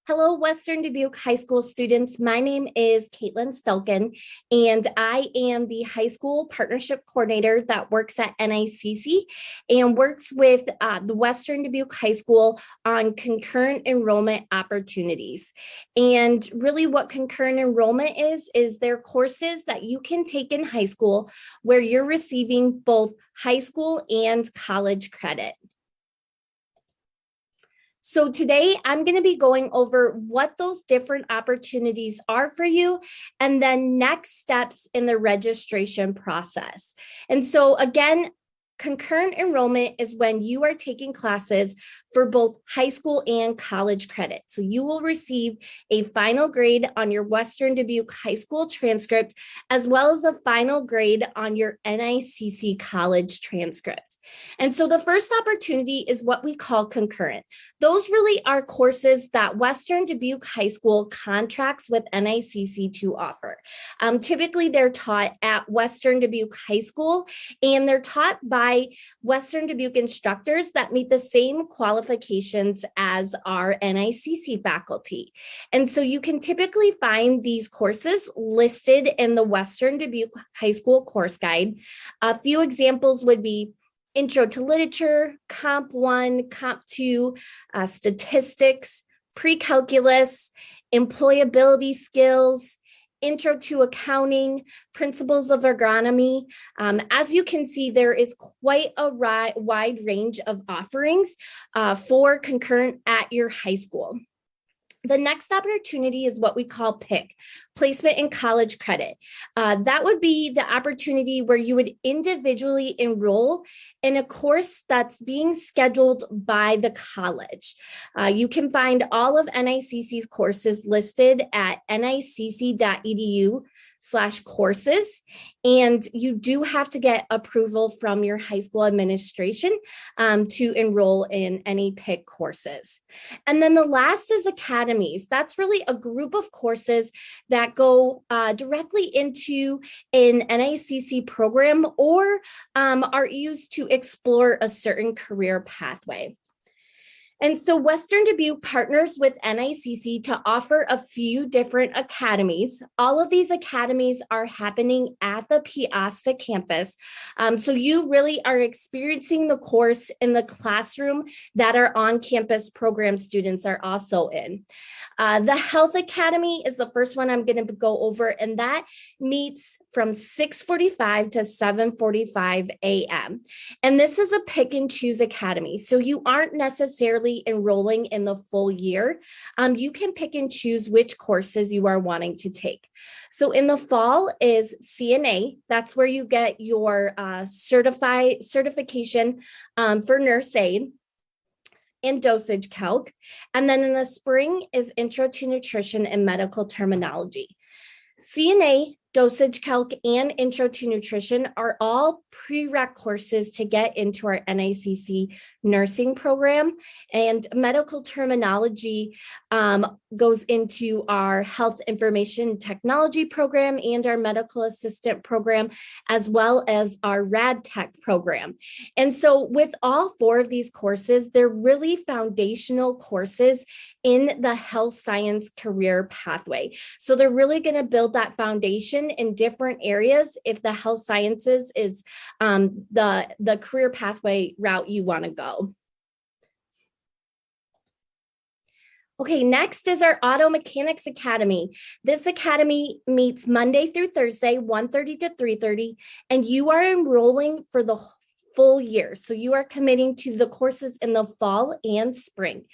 Hello, Western Dubuque High School students. My name is Caitlin Stelkin, and I am the high school partnership coordinator that works at Nicc and works with the Western Dubuque High School on concurrent enrollment opportunities. And really what concurrent enrollment is they're courses that you can take in high school where you're receiving both high school and college credit. So today I'm going to be going over what those different opportunities are for you and then next steps in the registration process. And so again, concurrent enrollment is when you are taking classes for both high school and college credit. So you will receive a final grade on your Western Dubuque High School transcript, as well as a final grade on your Nicc college transcript. And so the first opportunity is what we call concurrent. Those really are courses that Western Dubuque High School contracts with Nicc to offer. Typically, they're taught at Western Dubuque High School, and they're taught by Western Dubuque instructors that meet the same qualifications as our Nicc faculty. And so you can typically find these courses listed in the Western Dubuque High School course guide. A few examples would be Intro to Literature, Comp 1, Comp 2, Statistics, Pre-Calculus, Employability Skills, Intro to Accounting, Principles of Agronomy. As you can see, there is quite a wide range of offerings for concurrent at your high school. The next opportunity is what we call PIC, Placement in College Credit. That would be the opportunity where you would individually enroll in a course that's being scheduled by the college. You can find all of Nicc's courses listed at nicc.edu/courses. And you do have to get approval from your high school administration to enroll in any PIC courses. And then the last is academies. That's really a group of courses that go directly into an Nicc program or are used to explore a certain career pathway. And so Western Dubuque partners with Nicc to offer a few different academies. All of these academies are happening at the Piasta campus. So you really are experiencing the course in the classroom that our on-campus program students are also in. The Health Academy is the first one I'm going to go over, and that meets from 6:45 to 7:45 a.m. And this is a pick and choose academy. So you aren't necessarily enrolling in the full year. You can pick and choose which courses you are wanting to take. So in the fall is CNA. That's where you get your certification for nurse aid and dosage calc. And then in the spring is Intro to Nutrition and Medical Terminology. CNA, dosage calc, and Intro to Nutrition are all prereq courses to get into our Nicc nursing program. And medical terminology goes into our health information technology program and our medical assistant program, as well as our rad tech program. And so with all four of these courses, they're really foundational courses in the health science career pathway. So they're really going to build that foundation in different areas if the health sciences is the career pathway route you want to go. Okay, next is our Auto Mechanics Academy. This academy meets Monday through Thursday, 1:30 to 3:30, and you are enrolling for the full year. So you are committing to the courses in the fall and spring.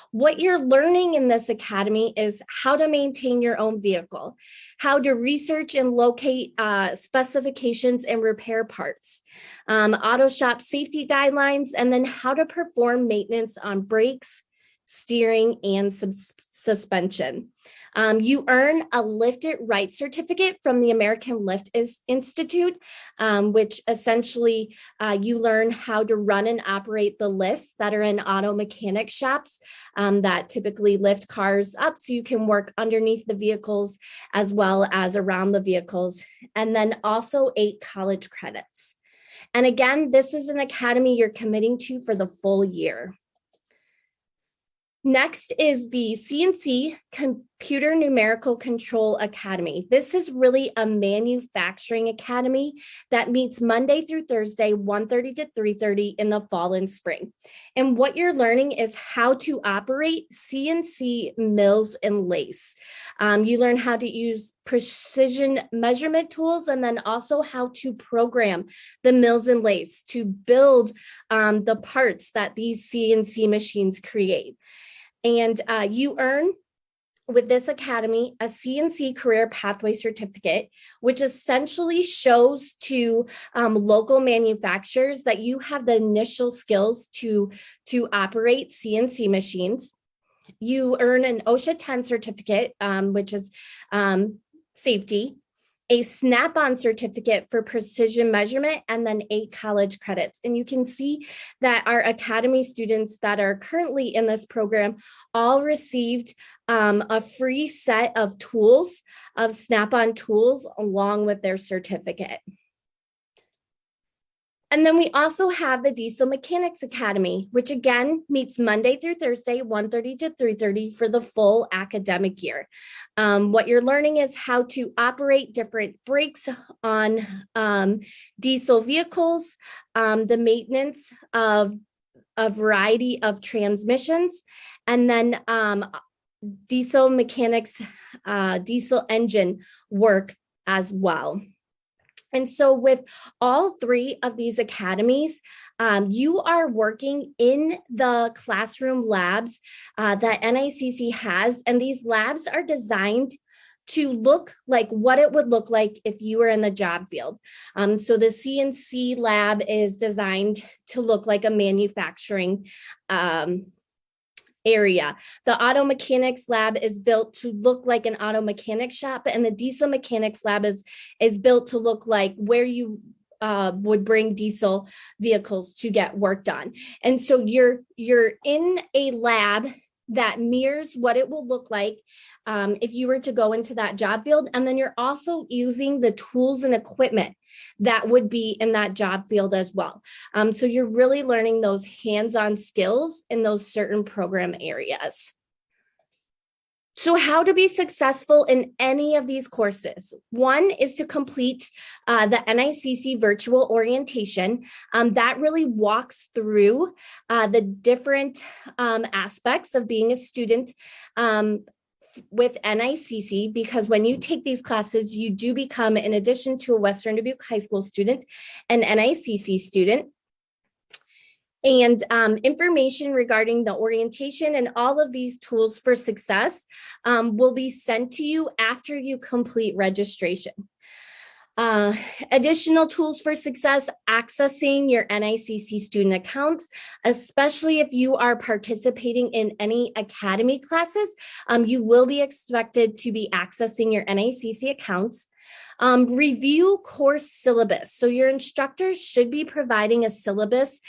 What you're learning in this academy is how to maintain your own vehicle, how to research and locate specifications and repair parts, auto shop safety guidelines, and then how to perform maintenance on brakes, steering, and suspension. You earn a Lift It Right certificate from the American Lift Institute, which essentially you learn how to run and operate the lifts that are in auto mechanic shops that typically lift cars up so you can work underneath the vehicles as well as around the vehicles, and then also 8 college credits. And again, this is an academy you're committing to for the full year. Next is the CNC Computer Numerical Control Academy. This is really a manufacturing academy that meets Monday through Thursday, 1:30 to 3:30 in the fall and spring. And what you're learning is how to operate CNC mills and lathes. You learn how to use precision measurement tools and then also how to program the mills and lathes to build the parts that these CNC machines create. And you earn with this academy a CNC Career Pathway Certificate, which essentially shows to local manufacturers that you have the initial skills to operate CNC machines. You earn an OSHA 10 certificate, which is safety, a snap-on certificate for precision measurement, and then 8 college credits. And you can see that our academy students that are currently in this program all received a free set of tools, of snap-on tools, along with their certificate. And then we also have the Diesel Mechanics Academy, which again meets Monday through Thursday, 1:30 to 3:30 for the full academic year. What you're learning is how to operate different brakes on diesel vehicles, the maintenance of a variety of transmissions, and then diesel mechanics, diesel engine work as well. And so with all 3 of these academies, you are working in the classroom labs that NICC has, and these labs are designed to look like what it would look like if you were in the job field. So the CNC lab is designed to look like a manufacturing area. The auto mechanics lab is built to look like an auto mechanic shop, and the diesel mechanics lab is built to look like where you would bring diesel vehicles to get work done. And so you're in a lab that mirrors what it will look like if you were to go into that job field. And then you're also using the tools and equipment that would be in that job field as well. So you're really learning those hands-on skills in those certain program areas. So how to be successful in any of these courses? One is to complete the NICC virtual orientation. That really walks through the different aspects of being a student with NICC, because when you take these classes, you do become, in addition to a Western Dubuque High School student, an NICC student. And information regarding the orientation and all of these tools for success will be sent to you after you complete registration. Additional tools for success: accessing your NICC student accounts, especially if you are participating in any academy classes. You will be expected to be accessing your NICC accounts. Review course syllabus. So your instructor should be providing a syllabus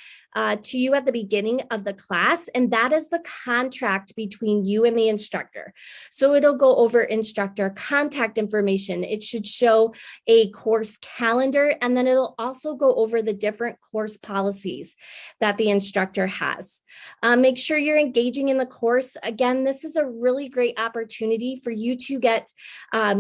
to you at the beginning of the class, and that is the contract between you and the instructor. So it'll go over instructor contact information. It should show a course calendar, and then it'll also go over the different course policies that the instructor has. Make sure you're engaging in the course. Again, this is a really great opportunity for you to get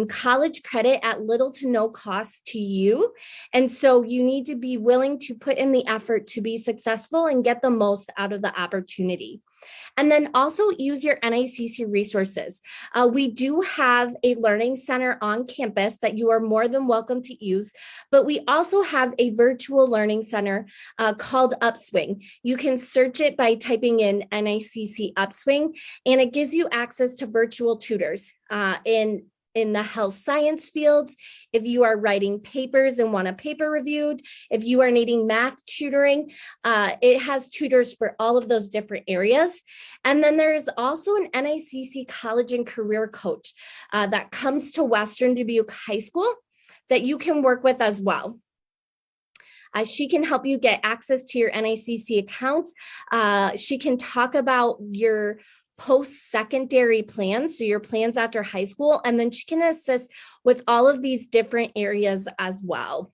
college credit at little to no cost to you. And so you need to be willing to put in the effort to be successful and get the most out of the opportunity. And then also use your NICC resources. We do have a learning center on campus that you are more than welcome to use, but we also have a virtual learning center called Upswing. You can search it by typing in NICC Upswing, and it gives you access to virtual tutors in the health science fields. If you are writing papers and want a paper reviewed, if you are needing math tutoring, it has tutors for all of those different areas. And then there's also an NICC college and career coach that comes to Western Dubuque High School that you can work with as well. She can help you get access to your NICC accounts. She can talk about your post-secondary plans, so your plans after high school, and then she can assist with all of these different areas as well.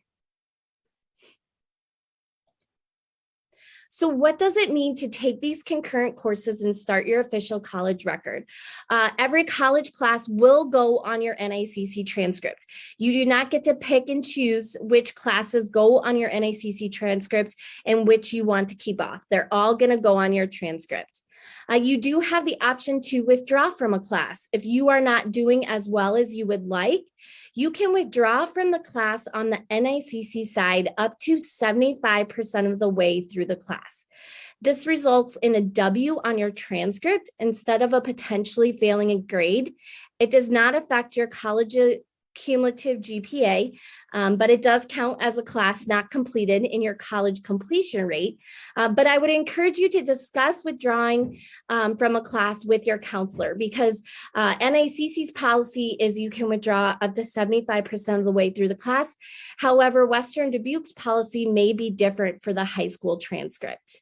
So what does it mean to take these concurrent courses and start your official college record? Every college class will go on your NICC transcript. You do not get to pick and choose which classes go on your NICC transcript and which you want to keep off. They're all going to go on your transcript. You do have the option to withdraw from a class. If you are not doing as well as you would like, you can withdraw from the class on the NICC side up to 75% of the way through the class. This results in a W on your transcript instead of a potentially failing a grade. It does not affect your college cumulative GPA, but it does count as a class not completed in your college completion rate. But I would encourage you to discuss withdrawing from a class with your counselor, because NICC's policy is you can withdraw up to 75% of the way through the class. However, Western Dubuque's policy may be different for the high school transcript.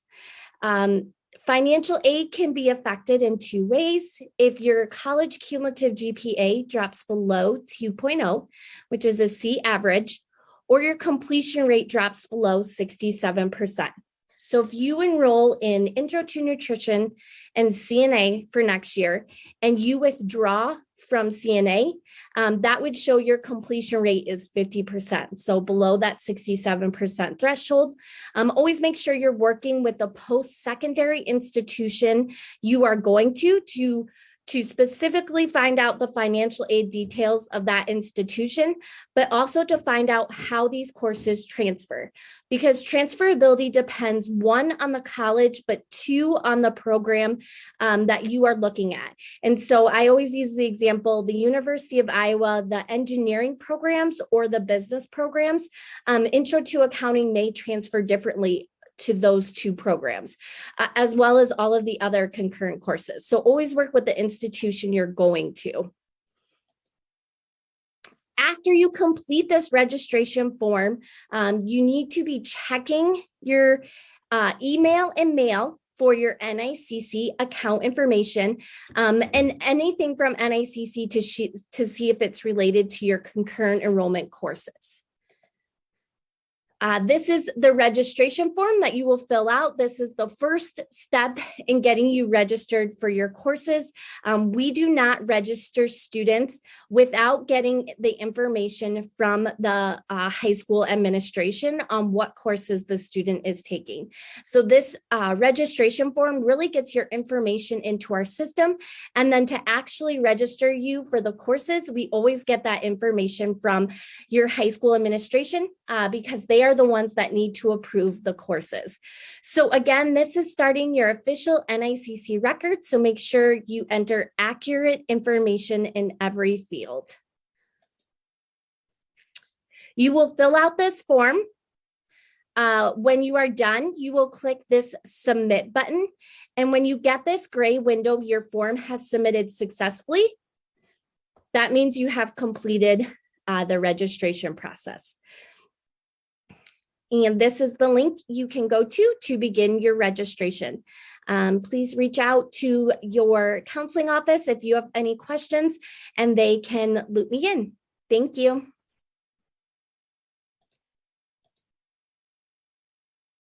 Financial aid can be affected in two ways. If your college cumulative GPA drops below 2.0, which is a C average, or your completion rate drops below 67%. So if you enroll in Intro to Nutrition and CNA for next year, and you withdraw from CNA, that would show your completion rate is 50%. So below that 67% threshold. Always make sure you're working with the post-secondary institution you are going to specifically find out the financial aid details of that institution, but also to find out how these courses transfer, because transferability depends, one, on the college, but two, on the program that you are looking at. And so I always use the example, the University of Iowa, the engineering programs or the business programs, Intro to Accounting may transfer differently to those two programs, as well as all of the other concurrent courses. So always work with the institution you're going to. After you complete this registration form, you need to be checking your email and mail for your NICC account information, and anything from NICC to see if it's related to your concurrent enrollment courses. This is the registration form that you will fill out. This is the first step in getting you registered for your courses. We do not register students without getting the information from the high school administration on what courses the student is taking. So this registration form really gets your information into our system. And then to actually register you for the courses, we always get that information from your high school administration because they are the ones that need to approve the courses. So again, this is starting your official NICC record. So make sure you enter accurate information in every field. You will fill out this form. When you are done, you will click this submit button. And when you get this gray window, your form has submitted successfully. That means you have completed the registration process. And this is the link you can go to begin your registration. Please reach out to your counseling office if you have any questions, and they can loop me in. Thank you.